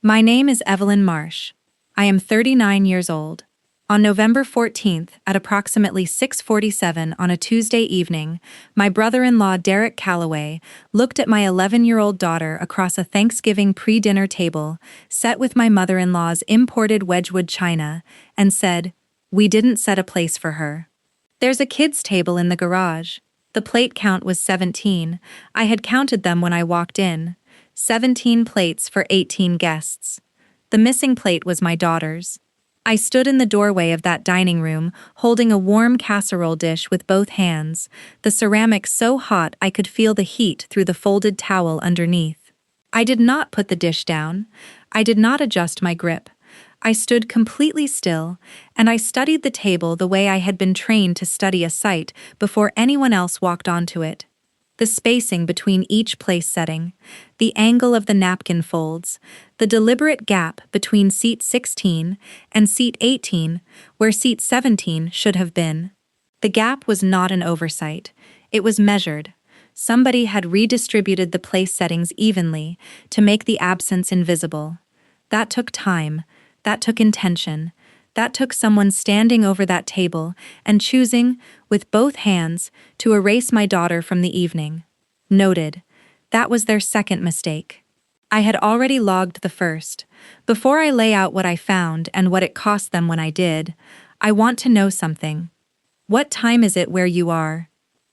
My name is Evelyn Marsh. I am 39 years old. On November 14th, at approximately 6:47 on a Tuesday evening, my brother-in-law Derek Calloway looked at my 11-year-old daughter across a Thanksgiving pre-dinner table set with my mother-in-law's imported Wedgwood china and said, "We didn't set a place for her. There's a kids' table in the garage." The plate count was 17. I had counted them when I walked in. 17 plates for 18 guests. The missing plate was my daughter's. I stood in the doorway of that dining room, holding a warm casserole dish with both hands, the ceramic so hot I could feel the heat through the folded towel underneath. I did not put the dish down. I did not adjust my grip. I stood completely still, and I studied the table the way I had been trained to study a site before anyone else walked onto it. The spacing between each place setting, the angle of the napkin folds, the deliberate gap between seat 16 and seat 18, where seat 17 should have been. The gap was not an oversight. It was measured. Somebody had redistributed the place settings evenly to make the absence invisible. That took time. That took intention. That took someone standing over that table and choosing, with both hands, to erase my daughter from the evening. Noted. That was their second mistake. I had already logged the first. Before I lay out what I found and what it cost them when I did, I want to know something. What time is it where you are?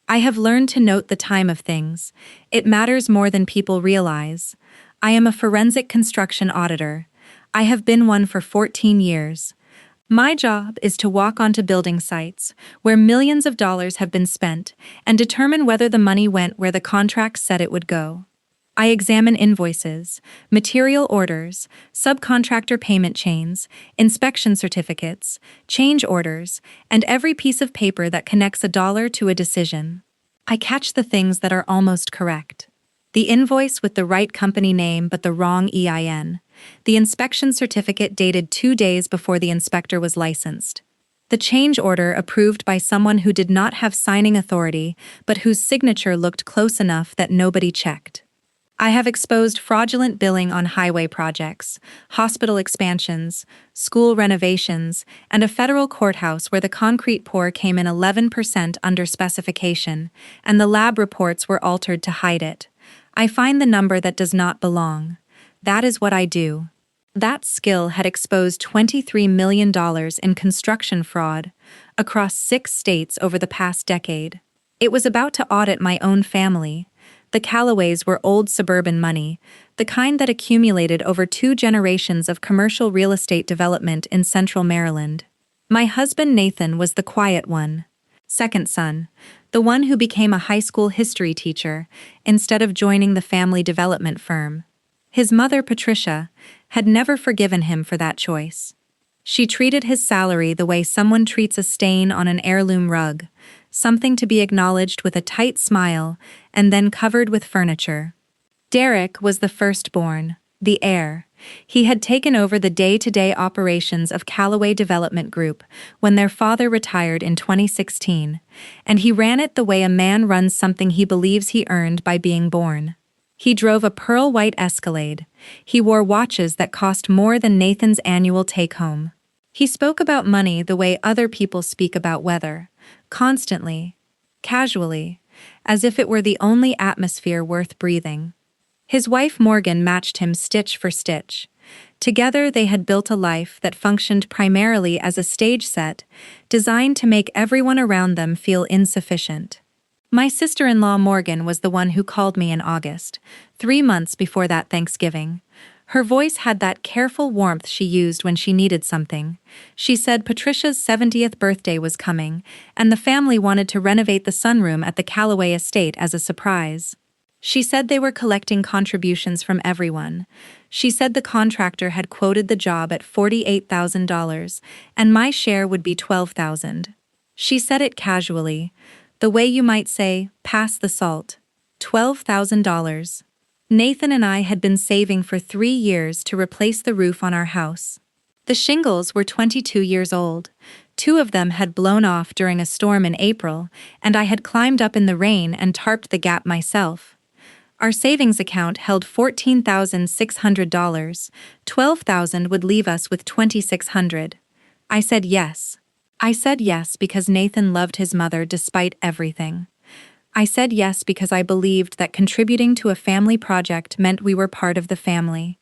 I have learned to note the time of things. It matters more than people realize. I am a forensic construction auditor. I have been one for 14 years. My job is to walk onto building sites where millions of dollars have been spent and determine whether the money went where the contract said it would go. I examine invoices, material orders, subcontractor payment chains, inspection certificates, change orders, and every piece of paper that connects a dollar to a decision. I catch the things that are almost correct. The invoice with the right company name but the wrong EIN. The inspection certificate dated 2 days before the inspector was licensed. The change order approved by someone who did not have signing authority but whose signature looked close enough that nobody checked. I have exposed fraudulent billing on highway projects, hospital expansions, school renovations, and a federal courthouse where the concrete pour came in 11% under specification, and the lab reports were altered to hide it. I find the number that does not belong. That is what I do. That skill had exposed $23 million in construction fraud across 6 states over the past decade. It was about to audit my own family. The Callaways were old suburban money, the kind that accumulated over 2 generations of commercial real estate development in central Maryland. My husband Nathan was the quiet one. Second son, the one who became a high school history teacher instead of joining the family development firm. His mother, Patricia, had never forgiven him for that choice. She treated his salary the way someone treats a stain on an heirloom rug, something to be acknowledged with a tight smile and then covered with furniture. Derek was the firstborn, the heir. He had taken over the day-to-day operations of Callaway Development Group when their father retired in 2016, and he ran it the way a man runs something he believes he earned by being born. He drove a pearl-white Escalade. He wore watches that cost more than Nathan's annual take-home. He spoke about money the way other people speak about weather, constantly, casually, as if it were the only atmosphere worth breathing. His wife Morgan matched him stitch for stitch. Together they had built a life that functioned primarily as a stage set, designed to make everyone around them feel insufficient. My sister-in-law Morgan was the one who called me in August, 3 months before that Thanksgiving. Her voice had that careful warmth she used when she needed something. She said Patricia's 70th birthday was coming, and the family wanted to renovate the sunroom at the Callaway estate as a surprise. She said they were collecting contributions from everyone. She said the contractor had quoted the job at $48,000, and my share would be $12,000. She said it casually, the way you might say, pass the salt. $12,000. Nathan and I had been saving for 3 years to replace the roof on our house. The shingles were 22 years old. 2 of them had blown off during a storm in April, and I had climbed up in the rain and tarped the gap myself. Our savings account held $14,600. $12,000 would leave us with $2,600. I said yes. I said yes because Nathan loved his mother despite everything. I said yes because I believed that contributing to a family project meant we were part of the family.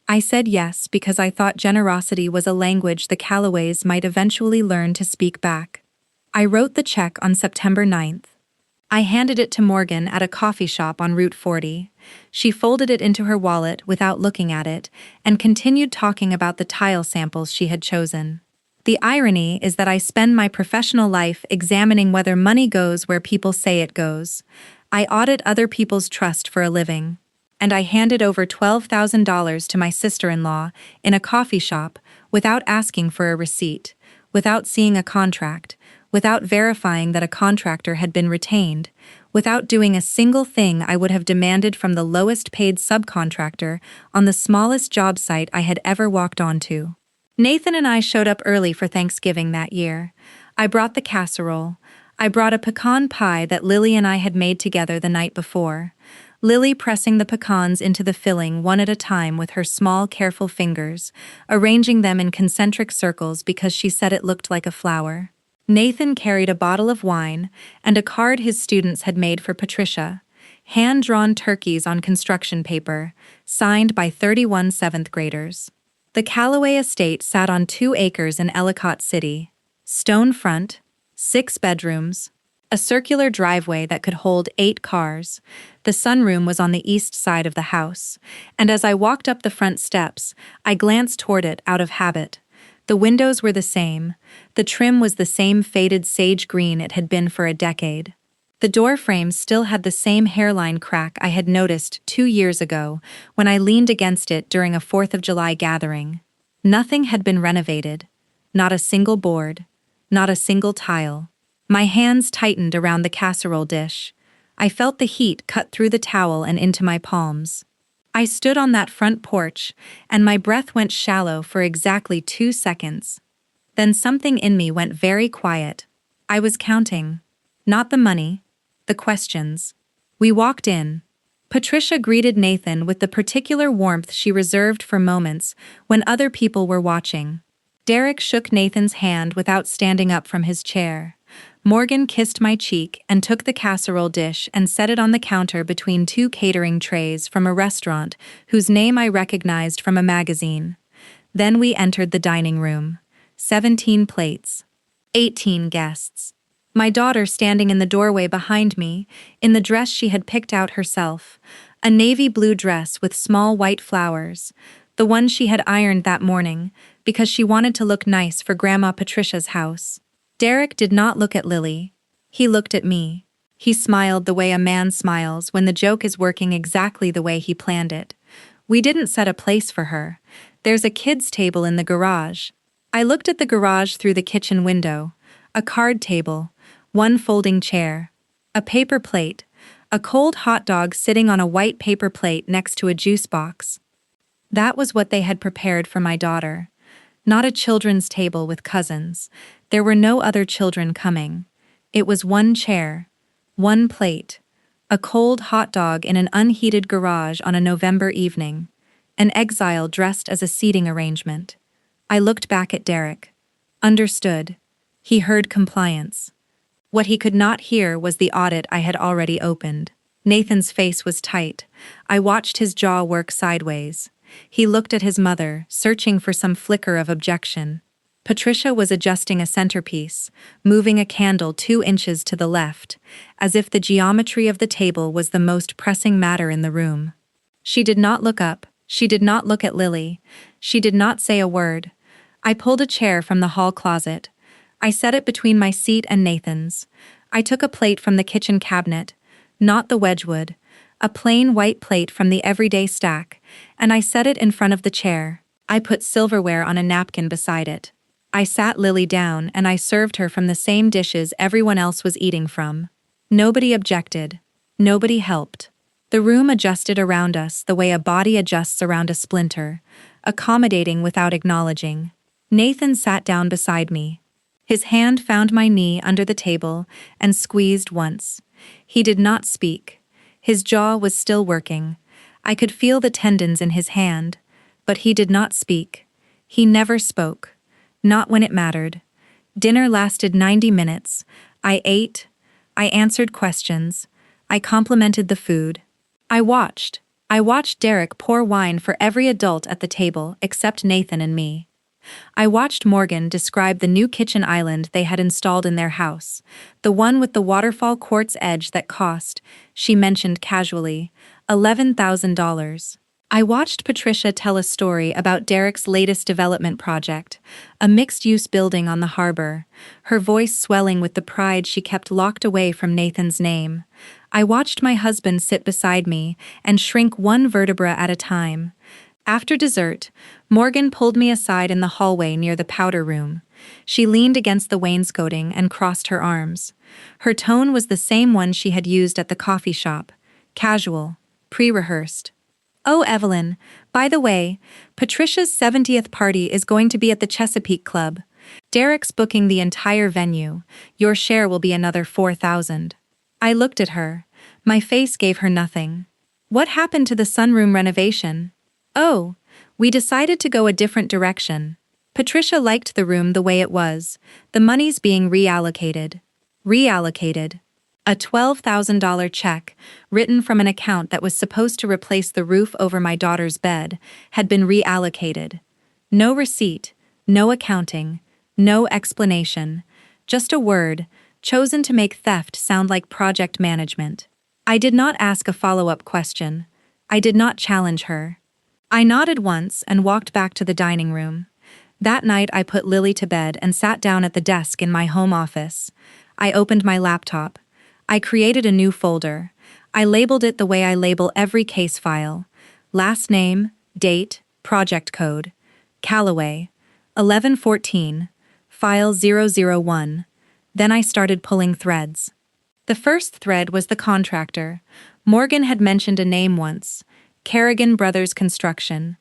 I said yes because I thought generosity was a language the Callaways might eventually learn to speak back. I wrote the check on September 9th. I handed it to Morgan at a coffee shop on Route 40. She folded it into her wallet without looking at it and continued talking about the tile samples she had chosen. The irony is that I spend my professional life examining whether money goes where people say it goes. I audit other people's trust for a living. And I handed over $12,000 to my sister-in-law in a coffee shop without asking for a receipt, without seeing a contract, without verifying that a contractor had been retained, without doing a single thing I would have demanded from the lowest-paid subcontractor on the smallest job site I had ever walked onto. Nathan and I showed up early for Thanksgiving that year. I brought the casserole. I brought a pecan pie that Lily and I had made together the night before. Lily pressing the pecans into the filling one at a time with her small, careful fingers, arranging them in concentric circles because she said it looked like a flower. Nathan carried a bottle of wine and a card his students had made for Patricia, hand-drawn turkeys on construction paper, signed by 31 seventh graders. The Callaway estate sat on 2 acres in Ellicott City. Stone front, 6 bedrooms, a circular driveway that could hold 8 cars. The sunroom was on the east side of the house, and as I walked up the front steps, I glanced toward it out of habit. The windows were the same. The trim was the same faded sage green it had been for a decade. The door frames still had the same hairline crack I had noticed 2 years ago when I leaned against it during a 4th of July gathering. Nothing had been renovated. Not a single board. Not a single tile. My hands tightened around the casserole dish. I felt the heat cut through the towel and into my palms. I stood on that front porch, and my breath went shallow for exactly 2 seconds. Then something in me went very quiet. I was counting. Not the money. The questions. We walked in. Patricia greeted Nathan with the particular warmth she reserved for moments when other people were watching. Derek shook Nathan's hand without standing up from his chair. Morgan kissed my cheek and took the casserole dish and set it on the counter between 2 catering trays from a restaurant whose name I recognized from a magazine. Then we entered the dining room. 17 plates. 18 guests. My daughter standing in the doorway behind me, in the dress she had picked out herself, a navy blue dress with small white flowers, the one she had ironed that morning because she wanted to look nice for Grandma Patricia's house. Derek did not look at Lily. He looked at me. He smiled the way a man smiles when the joke is working exactly the way he planned it. We didn't set a place for her. There's a kid's table in the garage. I looked at the garage through the kitchen window. A card table, 1 folding chair, a paper plate, a cold hot dog sitting on a white paper plate next to a juice box. That was what they had prepared for my daughter. Not a children's table with cousins. There were no other children coming. It was 1 chair, 1 plate, a cold hot dog in an unheated garage on a November evening, an exile dressed as a seating arrangement. I looked back at Derek. Understood. He heard compliance. What he could not hear was the audit I had already opened. Nathan's face was tight. I watched his jaw work sideways. He looked at his mother, searching for some flicker of objection. Patricia was adjusting a centerpiece, moving a candle 2 inches to the left, as if the geometry of the table was the most pressing matter in the room. She did not look up. She did not look at Lily. She did not say a word. I pulled a chair from the hall closet. I set it between my seat and Nathan's. I took a plate from the kitchen cabinet, not the Wedgwood, a plain white plate from the everyday stack, and I set it in front of the chair. I put silverware on a napkin beside it. I sat Lily down and I served her from the same dishes everyone else was eating from. Nobody objected. Nobody helped. The room adjusted around us the way a body adjusts around a splinter, accommodating without acknowledging. Nathan sat down beside me. His hand found my knee under the table and squeezed once. He did not speak. His jaw was still working. I could feel the tendons in his hand. But he did not speak. He never spoke. Not when it mattered. Dinner lasted 90 minutes. I ate. I answered questions. I complimented the food. I watched. I watched Derek pour wine for every adult at the table except Nathan and me. I watched Morgan describe the new kitchen island they had installed in their house, the one with the waterfall quartz edge that cost, she mentioned casually, $11,000. I watched Patricia tell a story about Derek's latest development project, a mixed-use building on the harbor, her voice swelling with the pride she kept locked away from Nathan's name. I watched my husband sit beside me and shrink one vertebra at a time. After dessert, Morgan pulled me aside in the hallway near the powder room. She leaned against the wainscoting and crossed her arms. Her tone was the same one she had used at the coffee shop, casual, pre-rehearsed. "Oh, Evelyn, by the way, Patricia's 70th party is going to be at the Chesapeake Club. Derek's booking the entire venue. Your share will be another $4,000. I looked at her. My face gave her nothing. "What happened to the sunroom renovation?" "Oh, we decided to go a different direction. Patricia liked the room the way it was. The money's being reallocated." Reallocated. A $12,000 check, written from an account that was supposed to replace the roof over my daughter's bed, had been reallocated. No receipt, no accounting, no explanation. Just a word, chosen to make theft sound like project management. I did not ask a follow-up question. I did not challenge her. I nodded once and walked back to the dining room. That night I put Lily to bed and sat down at the desk in my home office. I opened my laptop. I created a new folder. I labeled it the way I label every case file. Last name, date, project code. Callaway. 1114. File 001. Then I started pulling threads. The first thread was the contractor. Morgan had mentioned a name once. Kerrigan Brothers Construction.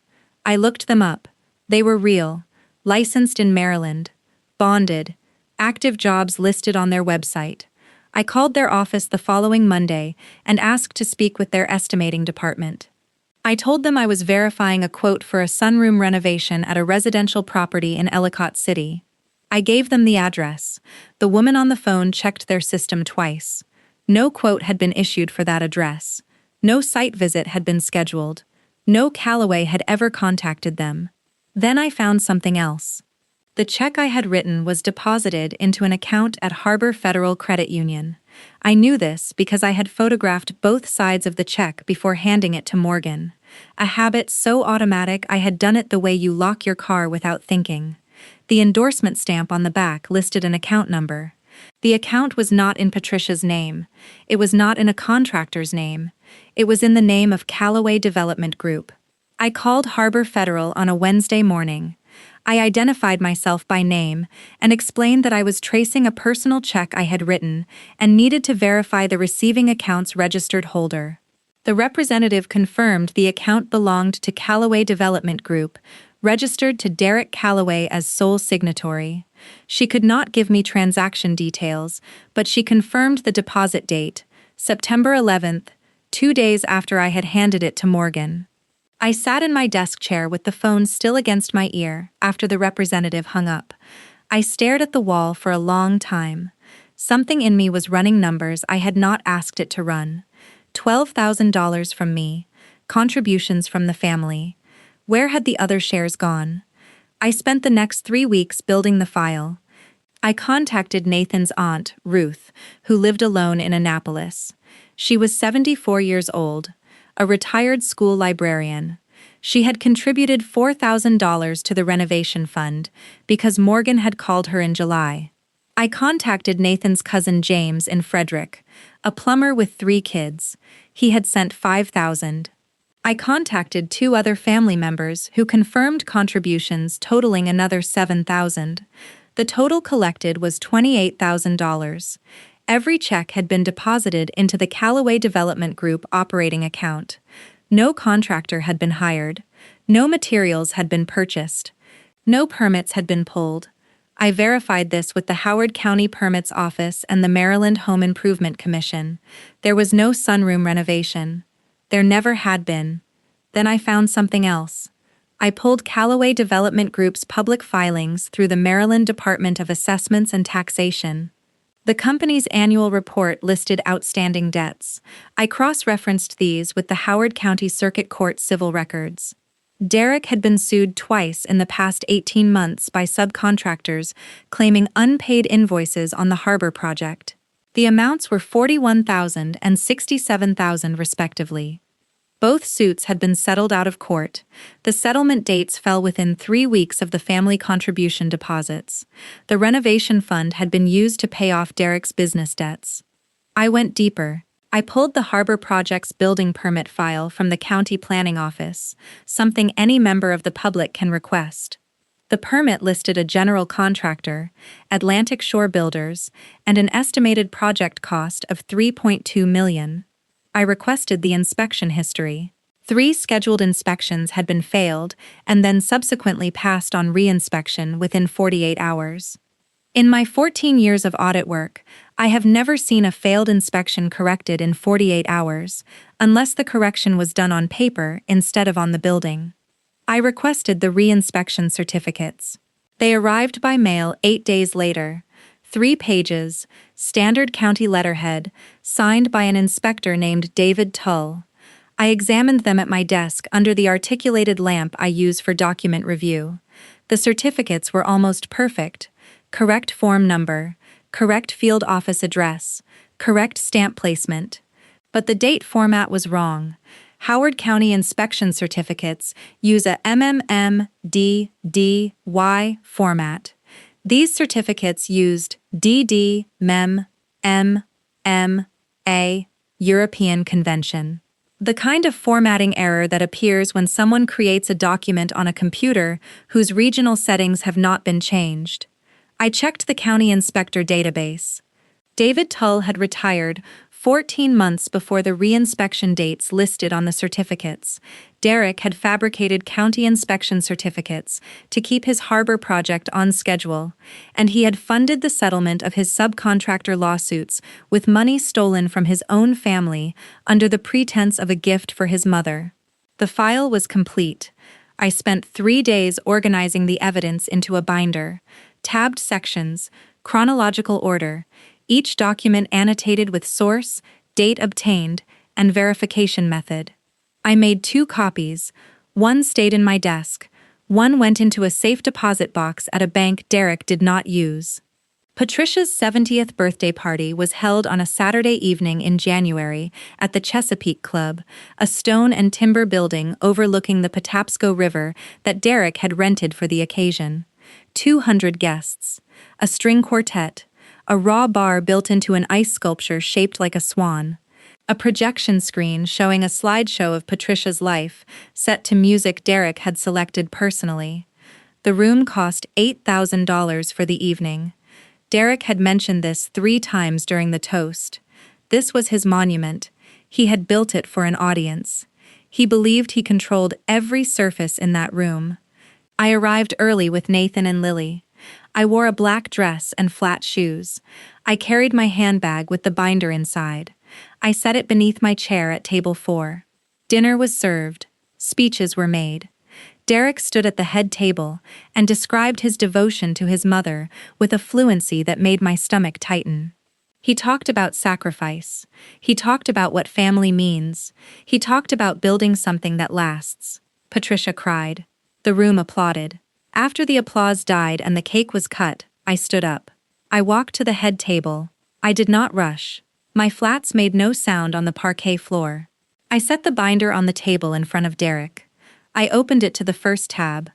I looked them up. They were real. Licensed in Maryland. Bonded. Active jobs listed on their website. I called their office the following Monday and asked to speak with their estimating department. I told them I was verifying a quote for a sunroom renovation at a residential property in Ellicott City. I gave them the address. The woman on the phone checked their system twice. No quote had been issued for that address. No site visit had been scheduled. No Callaway had ever contacted them. Then I found something else. The check I had written was deposited into an account at Harbor Federal Credit Union. I knew this because I had photographed both sides of the check before handing it to Morgan. A habit so automatic I had done it the way you lock your car without thinking. The endorsement stamp on the back listed an account number. The account was not in Patricia's name. It was not in a contractor's name. It was in the name of Callaway Development Group. I called Harbor Federal on a Wednesday morning. I identified myself by name and explained that I was tracing a personal check I had written and needed to verify the receiving account's registered holder. The representative confirmed the account belonged to Callaway Development Group, registered to Derek Callaway as sole signatory. She could not give me transaction details, but she confirmed the deposit date, September 11th, 2 days after I had handed it to Morgan. I sat in my desk chair with the phone still against my ear after the representative hung up. I stared at the wall for a long time. Something in me was running numbers I had not asked it to run. $12,000 from me, contributions from the family. Where had the other shares gone? I spent the next 3 weeks building the file. I contacted Nathan's aunt, Ruth, who lived alone in Annapolis. She was 74 years old, a retired school librarian. She had contributed $4,000 to the renovation fund because Morgan had called her in July. I contacted Nathan's cousin James in Frederick, a plumber with 3 kids. He had sent $5,000. I contacted 2 other family members who confirmed contributions totaling another $7,000. The total collected was $28,000. Every check had been deposited into the Callaway Development Group operating account. No contractor had been hired. No materials had been purchased. No permits had been pulled. I verified this with the Howard County Permits Office and the Maryland Home Improvement Commission. There was no sunroom renovation. There never had been. Then I found something else. I pulled Callaway Development Group's public filings through the Maryland Department of Assessments and Taxation. The company's annual report listed outstanding debts. I cross-referenced these with the Howard County Circuit Court civil records. Derek had been sued twice in the past 18 months by subcontractors claiming unpaid invoices on the harbor project. The amounts were $41,000 and $67,000 respectively. Both suits had been settled out of court. The settlement dates fell within 3 weeks of the family contribution deposits. The renovation fund had been used to pay off Derek's business debts. I went deeper. I pulled the harbor project's building permit file from the county planning office, something any member of the public can request. The permit listed a general contractor, Atlantic Shore Builders, and an estimated project cost of $3.2 million. I requested the inspection history. 3 scheduled inspections had been failed and then subsequently passed on reinspection within 48 hours. In my 14 years of audit work, I have never seen a failed inspection corrected in 48 hours, unless the correction was done on paper instead of on the building. I requested the reinspection certificates. They arrived by mail 8 days later. 3 pages, standard county letterhead, signed by an inspector named David Tull. I examined them at my desk under the articulated lamp I use for document review. The certificates were almost perfect. Correct form number, correct field office address, correct stamp placement. But the date format was wrong. Howard County inspection certificates use a MMMDDY format. These certificates used DD Mem M M A European Convention. The kind of formatting error that appears when someone creates a document on a computer whose regional settings have not been changed. I checked the county inspector database. David Tull had retired 14 months before the reinspection dates listed on the certificates. Derek had fabricated county inspection certificates to keep his harbor project on schedule, and he had funded the settlement of his subcontractor lawsuits with money stolen from his own family under the pretense of a gift for his mother. The file was complete. I spent 3 days organizing the evidence into a binder, tabbed sections, chronological order, each document annotated with source, date obtained, and verification method. I made 2 copies. One stayed in my desk. One went into a safe deposit box at a bank Derek did not use. Patricia's 70th birthday party was held on a Saturday evening in January at the Chesapeake Club, a stone and timber building overlooking the Patapsco River that Derek had rented for the occasion. 200 guests, a string quartet, a raw bar built into an ice sculpture shaped like a swan, a projection screen showing a slideshow of Patricia's life, set to music Derek had selected personally. The room cost $8,000 for the evening. Derek had mentioned this 3 times during the toast. This was his monument. He had built it for an audience. He believed he controlled every surface in that room. I arrived early with Nathan and Lily. I wore a black dress and flat shoes. I carried my handbag with the binder inside. I set it beneath my chair at table 4. Dinner was served. Speeches were made. Derek stood at the head table and described his devotion to his mother with a fluency that made my stomach tighten. He talked about sacrifice. He talked about what family means. He talked about building something that lasts. Patricia cried. The room applauded. After the applause died and the cake was cut, I stood up. I walked to the head table. I did not rush. My flats made no sound on the parquet floor. I set the binder on the table in front of Derek. I opened it to the first tab.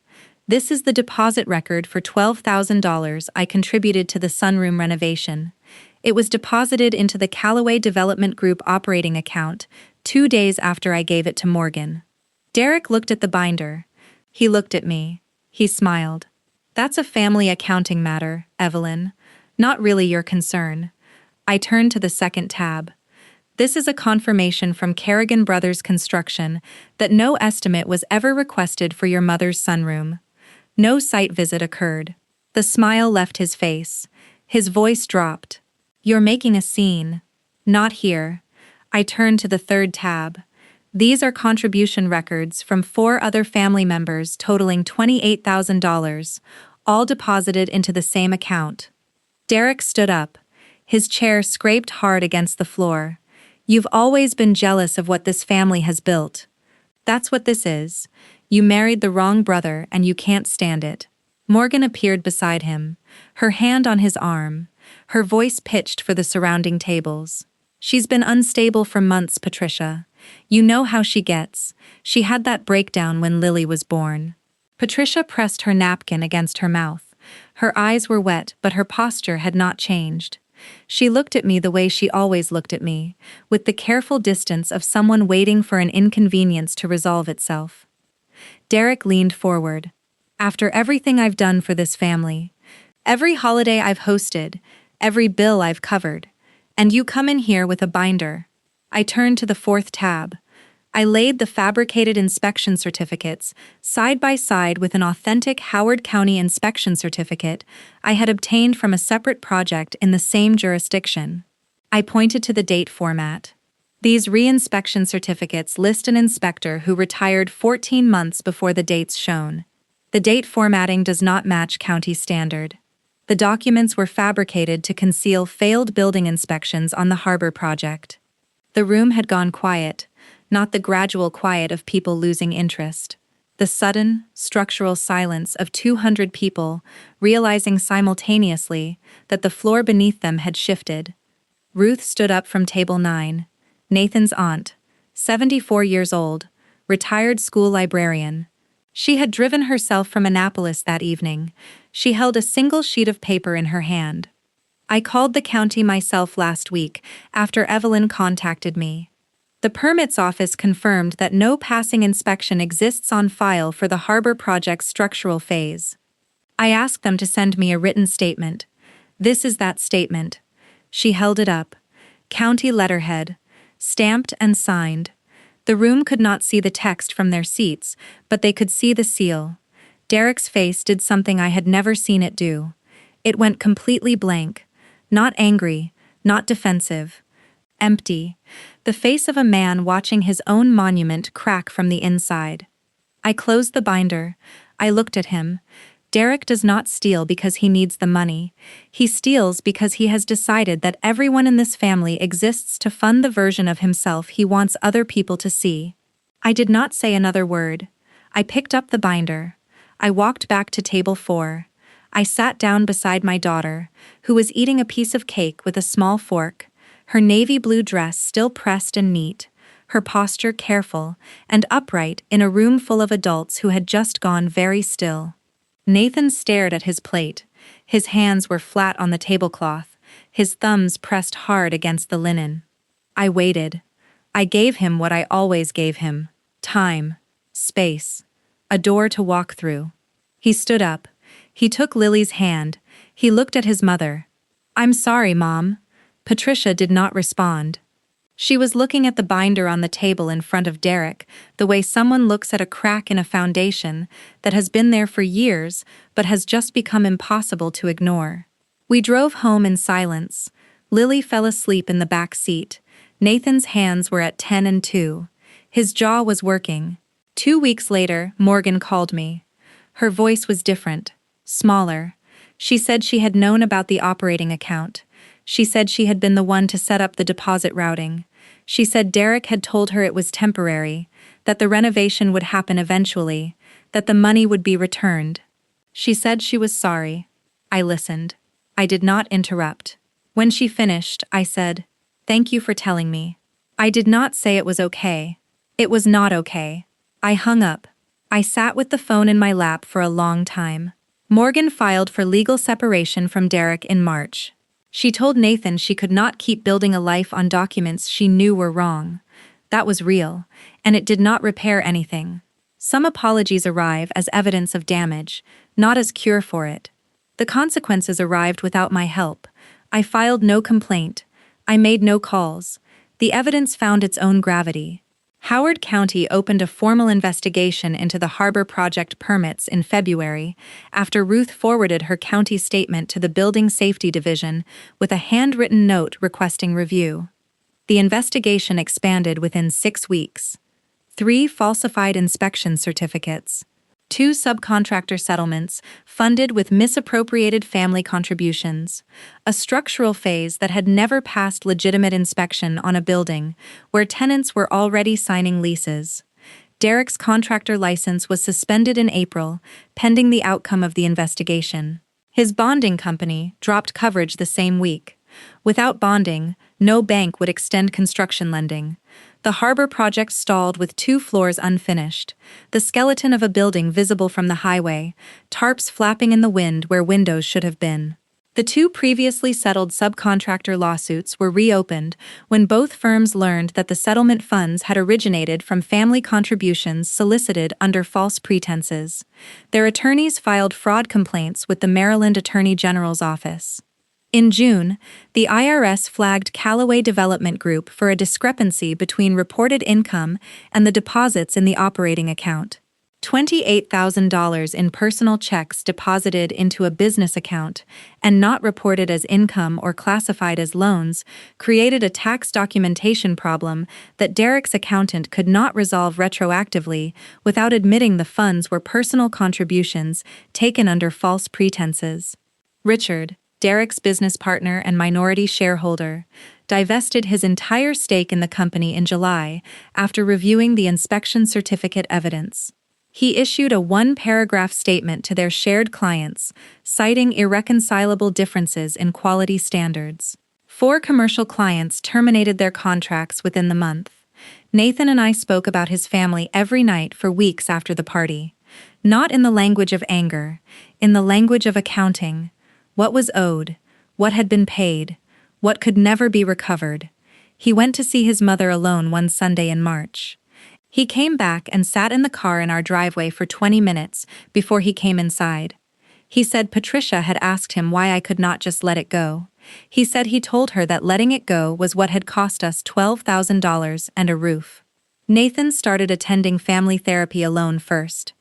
This is the deposit record for $12,000 I contributed to the sunroom renovation. It was deposited into the Callaway Development Group operating account 2 days after I gave it to Morgan. Derek looked at the binder. He looked at me. He smiled. That's a family accounting matter, Evelyn. Not really your concern. I turned to the second tab. This is a confirmation from Kerrigan Brothers Construction that no estimate was ever requested for your mother's sunroom. No site visit occurred. The smile left his face. His voice dropped. "You're making a scene." "Not here." I turned to the third tab. These are contribution records from 4 other family members totaling $28,000, all deposited into the same account. Derek stood up. His chair scraped hard against the floor. "You've always been jealous of what this family has built. That's what this is. You married the wrong brother and you can't stand it." Morgan appeared beside him, her hand on his arm, her voice pitched for the surrounding tables. "She's been unstable for months, Patricia. You know how she gets. She had that breakdown when Lily was born." Patricia pressed her napkin against her mouth. Her eyes were wet, but her posture had not changed. She looked at me the way she always looked at me, with the careful distance of someone waiting for an inconvenience to resolve itself. Derek leaned forward. "After everything I've done for this family, every holiday I've hosted, every bill I've covered, and you come in here with a binder." I turned to the fourth tab. I laid the fabricated inspection certificates side by side with an authentic Howard County inspection certificate I had obtained from a separate project in the same jurisdiction. I pointed to the date format. These re-inspection certificates list an inspector who retired 14 months before the dates shown. The date formatting does not match county standard. The documents were fabricated to conceal failed building inspections on the harbor project. The room had gone quiet, not the gradual quiet of people losing interest. The sudden, structural silence of 200 people realizing simultaneously that the floor beneath them had shifted. Ruth stood up from table 9, Nathan's aunt, 74 years old, retired school librarian. She had driven herself from Annapolis that evening. She held a single sheet of paper in her hand. "I called the county myself last week after Evelyn contacted me. The permits office confirmed that no passing inspection exists on file for the harbor project's structural phase. I asked them to send me a written statement. This is that statement." She held it up. County letterhead, stamped and signed. The room could not see the text from their seats, but they could see the seal. Derek's face did something I had never seen it do. It went completely blank. Not angry, not defensive. Empty. The face of a man watching his own monument crack from the inside. I closed the binder. I looked at him. Derek does not steal because he needs the money. He steals because he has decided that everyone in this family exists to fund the version of himself he wants other people to see. I did not say another word. I picked up the binder. I walked back to table 4. I sat down beside my daughter, who was eating a piece of cake with a small fork, her navy blue dress still pressed and neat, her posture careful and upright in a room full of adults who had just gone very still. Nathan stared at his plate. His hands were flat on the tablecloth, his thumbs pressed hard against the linen. I waited. I gave him what I always gave him: time, space, a door to walk through. He stood up. He took Lily's hand. He looked at his mother. "I'm sorry, Mom." Patricia did not respond. She was looking at the binder on the table in front of Derek, the way someone looks at a crack in a foundation that has been there for years but has just become impossible to ignore. We drove home in silence. Lily fell asleep in the back seat. Nathan's hands were at 10 and 2. His jaw was working. 2 weeks later, Morgan called me. Her voice was different, smaller. She said she had known about the operating account. She said she had been the one to set up the deposit routing. She said Derek had told her it was temporary, that the renovation would happen eventually, that the money would be returned. She said she was sorry. I listened. I did not interrupt. When she finished, I said, "Thank you for telling me." I did not say it was okay. It was not okay. I hung up. I sat with the phone in my lap for a long time. Morgan filed for legal separation from Derek in March. She told Nathan she could not keep building a life on documents she knew were wrong. That was real, and it did not repair anything. Some apologies arrive as evidence of damage, not as cure for it. The consequences arrived without my help. I filed no complaint. I made no calls. The evidence found its own gravity. Howard County opened a formal investigation into the harbor project permits in February after Ruth forwarded her county statement to the Building Safety Division with a handwritten note requesting review. The investigation expanded within 6 weeks. 3 falsified inspection certificates. 2 subcontractor settlements funded with misappropriated family contributions. A structural phase that had never passed legitimate inspection on a building where tenants were already signing leases. Derek's contractor license was suspended in April, pending the outcome of the investigation. His bonding company dropped coverage the same week. Without bonding, no bank would extend construction lending. The harbor project stalled with 2 floors unfinished, the skeleton of a building visible from the highway, tarps flapping in the wind where windows should have been. The 2 previously settled subcontractor lawsuits were reopened when both firms learned that the settlement funds had originated from family contributions solicited under false pretenses. Their attorneys filed fraud complaints with the Maryland Attorney General's office. In June, the IRS flagged Callaway Development Group for a discrepancy between reported income and the deposits in the operating account. $28,000 in personal checks deposited into a business account and not reported as income or classified as loans created a tax documentation problem that Derek's accountant could not resolve retroactively without admitting the funds were personal contributions taken under false pretenses. Richard, Derek's business partner and minority shareholder, divested his entire stake in the company in July after reviewing the inspection certificate evidence. He issued a 1-paragraph statement to their shared clients, citing irreconcilable differences in quality standards. 4 commercial clients terminated their contracts within the month. Nathan and I spoke about his family every night for weeks after the party. Not in the language of anger, in the language of accounting. What was owed, what had been paid, what could never be recovered. He went to see his mother alone one Sunday in March. He came back and sat in the car in our driveway for 20 minutes before he came inside. He said Patricia had asked him why I could not just let it go. He said he told her that letting it go was what had cost us $12,000 and a roof. Nathan started attending family therapy alone first.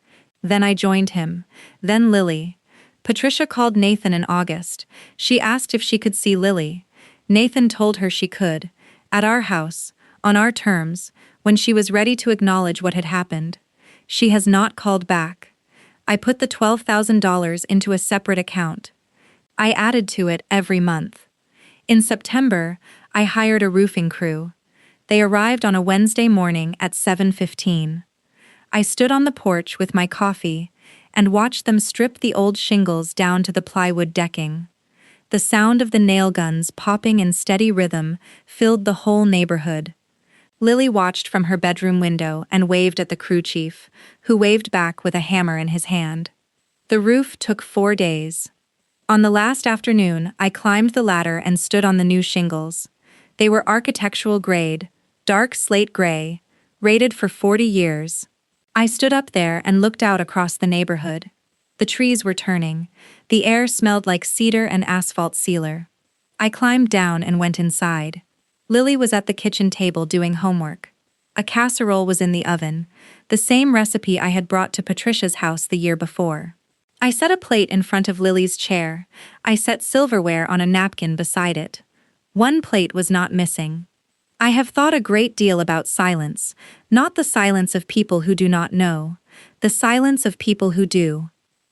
Then I joined him, then Lily. Patricia called Nathan in August. She asked if she could see Lily. Nathan told her she could, at our house, on our terms, when she was ready to acknowledge what had happened. She has not called back. I put the $12,000 into a separate account. I added to it every month. In September, I hired a roofing crew. They arrived on a Wednesday morning at 7:15. I stood on the porch with my coffee and watched them strip the old shingles down to the plywood decking. The sound of the nail guns popping in steady rhythm filled the whole neighborhood. Lily watched from her bedroom window and waved at the crew chief, who waved back with a hammer in his hand. The roof took 4 days. On the last afternoon, I climbed the ladder and stood on the new shingles. They were architectural grade, dark slate gray, rated for 40 years. I stood up there and looked out across the neighborhood. The trees were turning. The air smelled like cedar and asphalt sealer. I climbed down and went inside. Lily was at the kitchen table doing homework. A casserole was in the oven, the same recipe I had brought to Patricia's house the year before. I set a plate in front of Lily's chair. I set silverware on a napkin beside it. 1 plate was not missing. I have thought a great deal about silence, not the silence of people who do not know, the silence of people who do.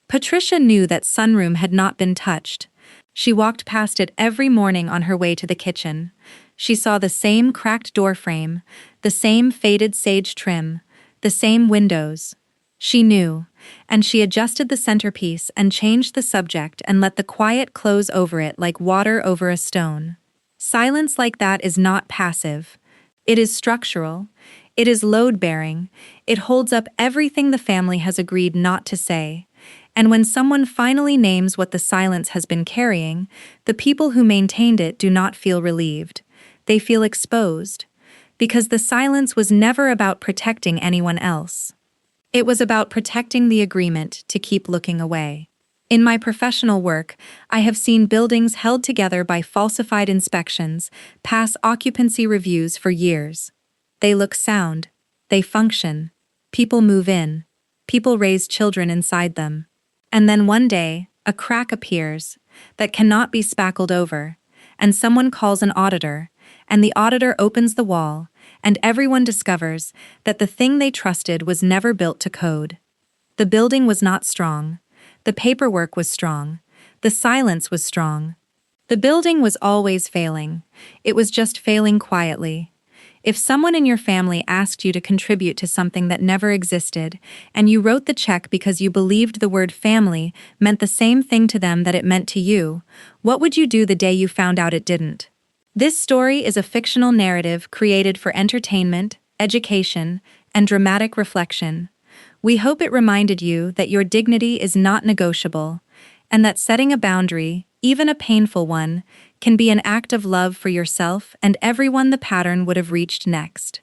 Patricia knew that sunroom had not been touched. She walked past it every morning on her way to the kitchen. She saw the same cracked door frame, the same faded sage trim, the same windows. She knew, and she adjusted the centerpiece and changed the subject and let the quiet close over it like water over a stone. Silence like that is not passive. It is structural. It is load-bearing. It holds up everything the family has agreed not to say. And when someone finally names what the silence has been carrying, the people who maintained it do not feel relieved. They feel exposed. Because the silence was never about protecting anyone else. It was about protecting the agreement to keep looking away. In my professional work, I have seen buildings held together by falsified inspections pass occupancy reviews for years. They look sound. They function. People move in. People raise children inside them. And then one day, a crack appears that cannot be spackled over, and someone calls an auditor, and the auditor opens the wall, and everyone discovers that the thing they trusted was never built to code. The building was not strong. The paperwork was strong. The silence was strong. The building was always failing. It was just failing quietly. If someone in your family asked you to contribute to something that never existed, and you wrote the check because you believed the word family meant the same thing to them that it meant to you, what would you do the day you found out it didn't? This story is a fictional narrative created for entertainment, education, and dramatic reflection. We hope it reminded you that your dignity is not negotiable, and that setting a boundary, even a painful one, can be an act of love for yourself and everyone the pattern would have reached next.